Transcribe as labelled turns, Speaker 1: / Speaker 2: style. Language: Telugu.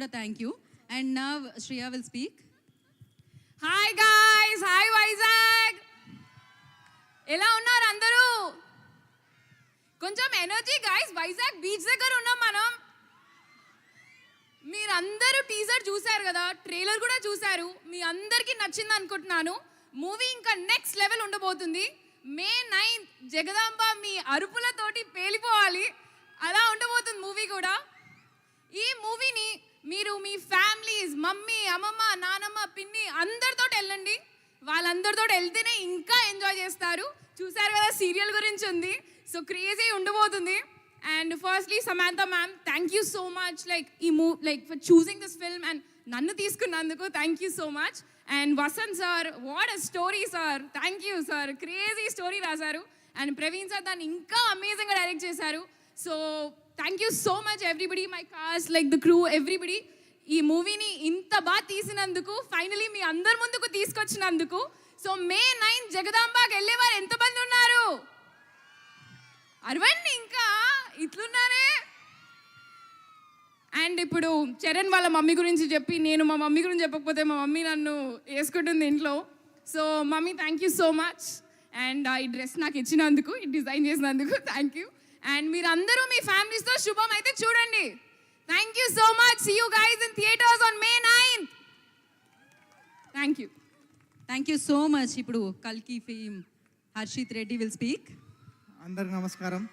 Speaker 1: కూడా thank you. And now Shriya will speak.
Speaker 2: Hi guys, hi Vizag, ఎలా ఉన్నారు అందరూ? కొంచెం ఎనర్జీ గాయ్స్. వైజాగ్ బీచ్ దగ్గర ఉన్నాం మనం. మీరందరూ టీజర్ చూశారు కదా, ట్రైలర్ కూడా చూశారు. మీ అందరికీ నచ్చింది అనుకుంటున్నాను. మూవీ ఇంకా నెక్స్ట్ లెవెల్ ఉండబోతుంది. మే 9 జగదాంబ మీ అరుపులతోటి పేలిపోవాలి, అలా ఉండబోతుంది మూవీ కూడా. ఈ మూవీని మీరు మీ ఫ్యామిలీస్, మమ్మీ, అమ్మమ్మ, నానమ్మ, పిన్ని అందరితో వెళ్ళండి. వాళ్ళందరితో వెళ్తేనే ఇంకా ఎంజాయ్ చేస్తారు. చూసారు కదా సీరియల్ గురించి ఉంది, సో క్రేజీ ఉండబోతుంది. And firstly Samantha ma'am, thank you so much for choosing this film and నన్ను తీసుకున్నందుకు thank you so much. And Vasanth sir, what a story sir, thank you sir, crazy story రాశారు. అండ్ ప్రవీణ్ సార్ దాన్ని ఇంకా అమేజింగ్గా డైరెక్ట్ చేశారు. So thank you so much everybody, my cast, the crew, everybody. ఈ మూవీని ఇంత బాగా తీసినందుకు, ఫైనలీ మీ అందరి ముందుకు తీసుకొచ్చినందుకు. సో మే 9 జగదాంబాకి వెళ్ళేవారు ఎంతమంది ఉన్నారు? అరవండి, ఇంకా ఇట్లున్నారే. అండ్ ఇప్పుడు చరణ్ వాళ్ళ మమ్మీ గురించి చెప్పి, నేను మా మమ్మీ గురించి చెప్పకపోతే మా మమ్మీ నన్ను వేసుకుంటుంది ఇంట్లో. So mummy thank you so much. And ఈ డ్రెస్ నాకు ఇచ్చినందుకు, ఈ డిజైన్ చేసినందుకు థ్యాంక్ యూ. అండ్ మీరందరూ మీ ఫ్యామిలీస్తో శుభం అయితే చూడండి. Thank you so much. See you guys in theatres on May 9. Thank you.
Speaker 1: Thank you so much. ఇప్పుడు కల్కి fame Harshith Reddy will speak.
Speaker 3: అందరికి నమస్కారం.